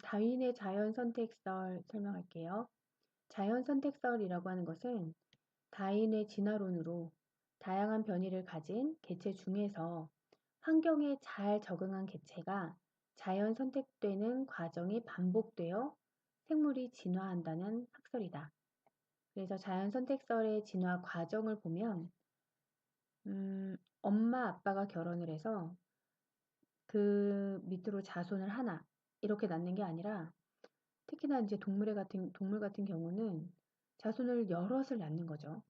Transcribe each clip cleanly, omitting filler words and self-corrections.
다윈의 자연 선택설 설명할게요. 자연 선택설이라고 하는 것은 다윈의 진화론으로 다양한 변이를 가진 개체 중에서 환경에 잘 적응한 개체가 자연 선택되는 과정이 반복되어 생물이 진화한다는 학설이다. 그래서 자연 선택설의 진화 과정을 보면 엄마 아빠가 결혼을 해서 그 밑으로 자손을 하나 이렇게 낳는 게 아니라 특히나 이제 동물 같은 경우는 자손을 여럿을 낳는 거죠.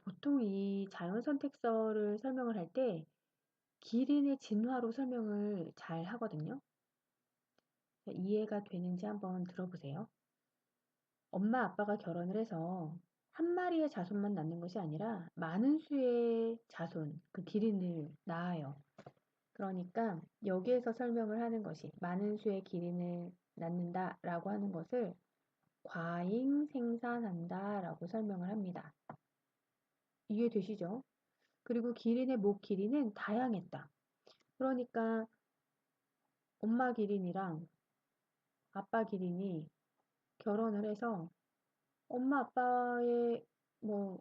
보통 이 자연 선택설을 설명을 할 때 기린의 진화로 설명을 잘 하거든요. 이해가 되는지 한번 들어보세요. 엄마 아빠가 결혼을 해서 한 마리의 자손만 낳는 것이 아니라 많은 수의 자손, 그 기린을 낳아요. 그러니까 여기에서 설명을 하는 것이 많은 수의 기린을 낳는다라고 하는 것을 과잉 생산한다라고 설명을 합니다. 이해되시죠? 그리고 기린의 목 길이는 다양했다. 그러니까 엄마 기린이랑 아빠 기린이 결혼을 해서 엄마 아빠의 뭐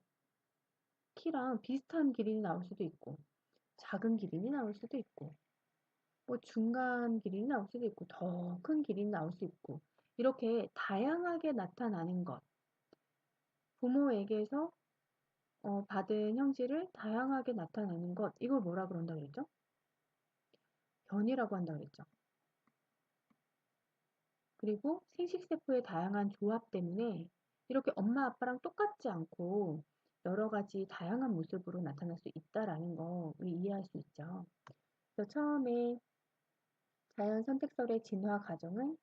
키랑 비슷한 기린이 나올 수도 있고 작은 기린이 나올 수도 있고 뭐 중간 기린이 나올 수도 있고 더 큰 기린이 나올 수 있고 이렇게 다양하게 나타나는 것 부모에게서 받은 형질을 다양하게 나타내는 것 이걸 뭐라 그런다 그랬죠? 변이라고 한다 그랬죠. 그리고 생식세포의 다양한 조합 때문에 이렇게 엄마 아빠랑 똑같지 않고 여러 가지 다양한 모습으로 나타날 수 있다라는 거 우리 이해할 수 있죠. 그래서 처음에 자연 선택설의 진화 과정은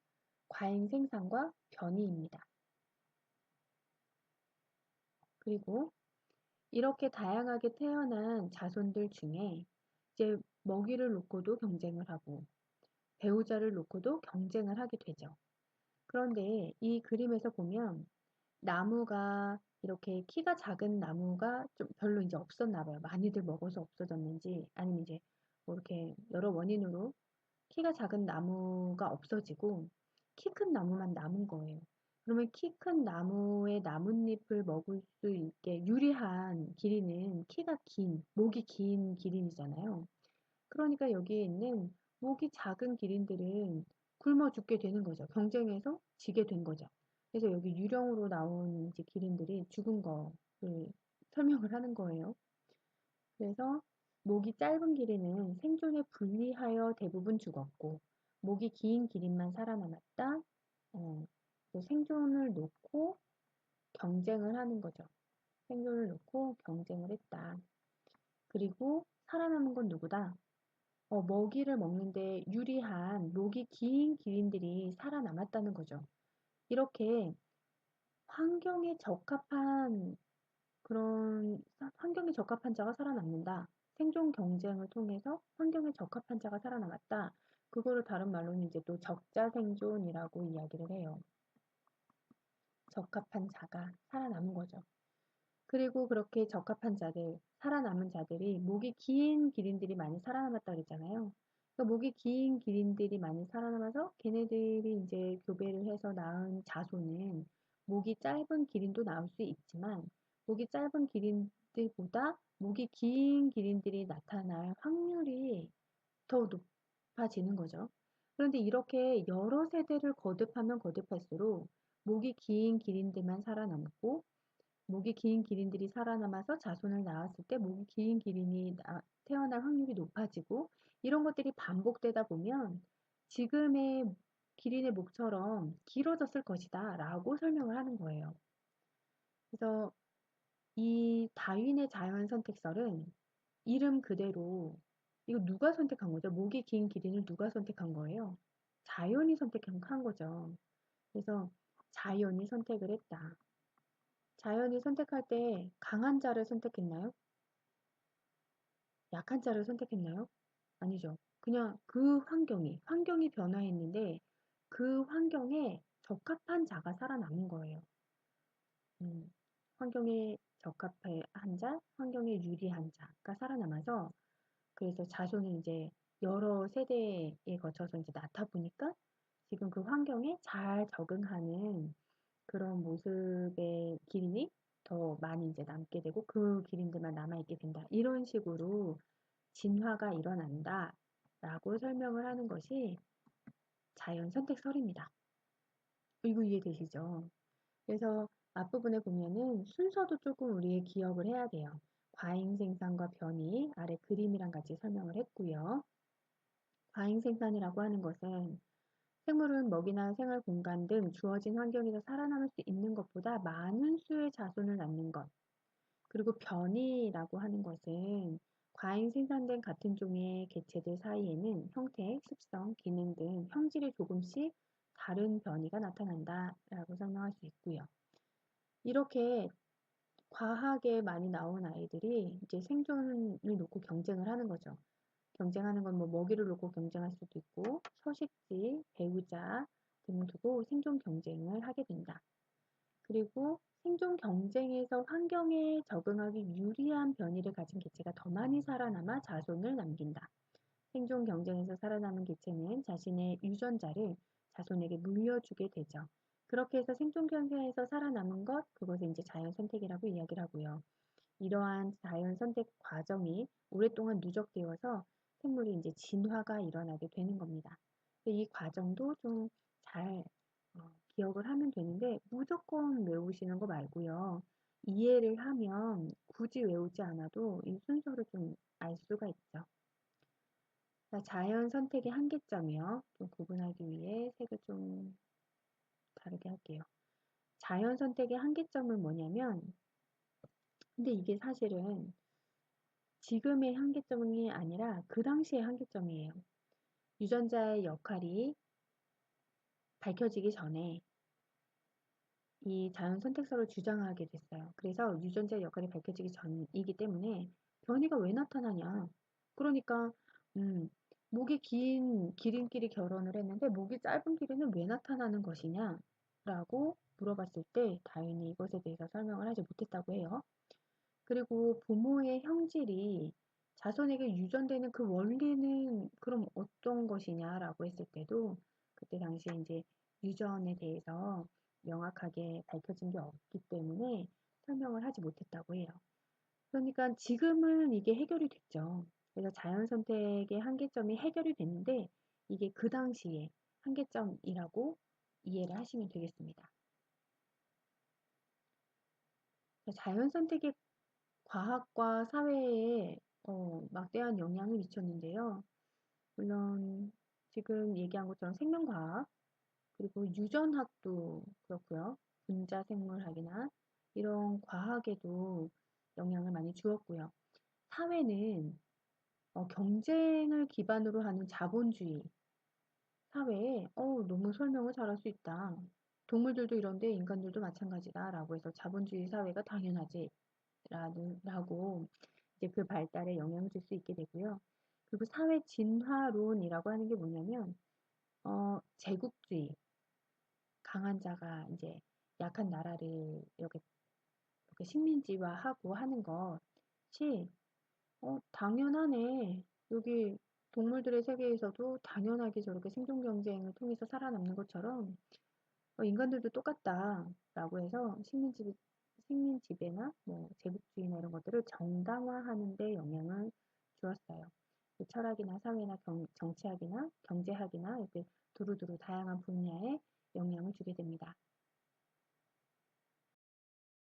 과잉 생산과 변이입니다. 그리고 이렇게 다양하게 태어난 자손들 중에 이제 먹이를 놓고도 경쟁을 하고 배우자를 놓고도 경쟁을 하게 되죠. 그런데 이 그림에서 보면 나무가 이렇게 키가 작은 나무가 좀 별로 이제 없었나 봐요. 많이들 먹어서 없어졌는지 아니면 이제 뭐 이렇게 여러 원인으로 키가 작은 나무가 없어지고 키 큰 나무만 남은 거예요. 그러면 키 큰 나무의 나뭇잎을 먹을 수 있게 유리한 길이는 키가 긴, 목이 긴 기린이잖아요. 그러니까 여기에 있는 목이 작은 기린들은 굶어 죽게 되는 거죠. 경쟁에서 지게 된 거죠. 그래서 여기 유령으로 나온 이제 기린들이 죽은 거를 설명을 하는 거예요. 그래서 목이 짧은 기린은 생존에 불리하여 대부분 죽었고, 목이 긴 기린만 살아남았다. 생존을 놓고 경쟁을 하는 거죠. 생존을 놓고 경쟁을 했다. 그리고 살아남은 건 누구다? 먹이를 먹는데 유리한 목이 긴 기린들이 살아남았다는 거죠. 이렇게 환경에 적합한 환경에 적합한 자가 살아남는다. 생존 경쟁을 통해서 환경에 적합한 자가 살아남았다. 그거를 다른 말로는 이제 또 적자 생존이라고 이야기를 해요. 적합한 자가 살아남은 거죠. 그리고 그렇게 적합한 자들, 살아남은 자들이 목이 긴 기린들이 많이 살아남았다 그랬잖아요. 그러니까 목이 긴 기린들이 많이 살아남아서 걔네들이 이제 교배를 해서 낳은 자손은 목이 짧은 기린도 나올 수 있지만 목이 짧은 기린들보다 목이 긴 기린들이 나타날 확률이 더 높아지는 거죠. 그런데 이렇게 여러 세대를 거듭하면 거듭할수록 목이 긴 기린들만 살아남고 목이 긴 기린들이 살아남아서 자손을 낳았을 때 목이 긴 기린이 태어날 확률이 높아지고 이런 것들이 반복되다 보면 지금의 기린의 목처럼 길어졌을 것이다 라고 설명을 하는 거예요. 그래서 이 다윈의 자연 선택설은 이름 그대로 이거 누가 선택한 거죠? 목이 긴 기린을 누가 선택한 거예요? 자연이 선택한 거죠. 그래서 자연이 선택을 했다. 자연이 선택할 때 강한 자를 선택했나요? 약한 자를 선택했나요? 아니죠. 그냥 그 환경이 변화했는데 그 환경에 적합한 자가 살아남은 거예요. 음, 환경에 적합한 자, 환경에 유리한 자가 살아남아서 그래서 자손을 이제 여러 세대에 거쳐서 이제 낳다 보니까 지금 그 환경에 잘 적응하는 그런 모습의 기린이 더 많이 이제 남게 되고 그 기린들만 남아있게 된다. 이런 식으로 진화가 일어난다라고 설명을 하는 것이 자연 선택설입니다. 이거 이해되시죠? 그래서 앞부분에 보면은 순서도 조금 우리 기억을 해야 돼요. 과잉 생산과 변이 아래 그림이랑 같이 설명을 했고요. 과잉 생산이라고 하는 것은 생물은 먹이나 생활 공간 등 주어진 환경에서 살아남을 수 있는 것보다 많은 수의 자손을 낳는 것. 그리고 변이라고 하는 것은 과잉 생산된 같은 종의 개체들 사이에는 형태, 습성, 기능 등 형질이 조금씩 다른 변이가 나타난다라고 설명할 수 있고요. 이렇게 과하게 많이 나온 아이들이 이제 생존을 놓고 경쟁을 하는 거죠. 경쟁하는 건 뭐 먹이를 놓고 경쟁할 수도 있고 서식지, 배우자 등을 두고 생존 경쟁을 하게 된다. 그리고 생존 경쟁에서 환경에 적응하기 유리한 변이를 가진 개체가 더 많이 살아남아 자손을 남긴다. 생존 경쟁에서 살아남은 개체는 자신의 유전자를 자손에게 물려주게 되죠. 그렇게 해서 생존 경쟁에서 살아남은 것, 그것을 이제 자연 선택이라고 이야기를 하고요. 이러한 자연 선택 과정이 오랫동안 누적되어서 생물이 이제 진화가 일어나게 되는 겁니다. 이 과정도 좀 잘 기억을 하면 되는데 무조건 외우시는 거 말고요. 이해를 하면 굳이 외우지 않아도 이 순서를 좀 알 수가 있죠. 자, 자연 선택의 한계점이요. 좀 구분하기 위해 색을 좀 다르게 할게요. 자연 선택의 한계점은 뭐냐면, 근데 이게 사실은 지금의 한계점이 아니라 그 당시의 한계점이에요. 유전자의 역할이 밝혀지기 전에 이 자연 선택설을 주장하게 됐어요. 그래서 유전자의 역할이 밝혀지기 전이기 때문에 변이가 왜 나타나냐? 그러니까 목이 긴 기린끼리 결혼을 했는데 목이 짧은 기린은 왜 나타나는 것이냐? 라고 물어봤을 때 다윈이 이것에 대해서 설명을 하지 못했다고 해요. 그리고 부모의 형질이 자손에게 유전되는 그 원리는 그럼 어떤 것이냐라고 했을 때도 그때 당시에 이제 유전에 대해서 명확하게 밝혀진 게 없기 때문에 설명을 하지 못했다고 해요. 그러니까 지금은 이게 해결이 됐죠. 그래서 자연 선택의 한계점이 해결이 됐는데 이게 그 당시에 한계점이라고 이해를 하시면 되겠습니다. 자연 선택의 과학과 사회에 막대한 영향을 미쳤는데요. 물론 지금 얘기한 것처럼 생명과학 그리고 유전학도 그렇고요. 분자생물학이나 이런 과학에도 영향을 많이 주었고요. 사회는 경쟁을 기반으로 하는 자본주의 사회에 너무 설명을 잘할 수 있다. 동물들도 이런데 인간들도 마찬가지다라고 해서 자본주의 사회가 당연하지 라고 이제 그 발달에 영향을 줄 수 있게 되고요. 그리고 사회 진화론이라고 하는 게 뭐냐면 제국주의, 강한 자가 이제 약한 나라를 이렇게 식민지화하고 하는 것이 당연하네. 여기 동물들의 세계에서도 당연하게 저렇게 생존 경쟁을 통해서 살아남는 것처럼 인간들도 똑같다라고 해서 식민지배나 뭐 제국주의나 이런 것들을 정당화하는 데 영향을 주었어요. 그 철학이나 사회나 정치학이나 경제학이나 이렇게 두루두루 다양한 분야에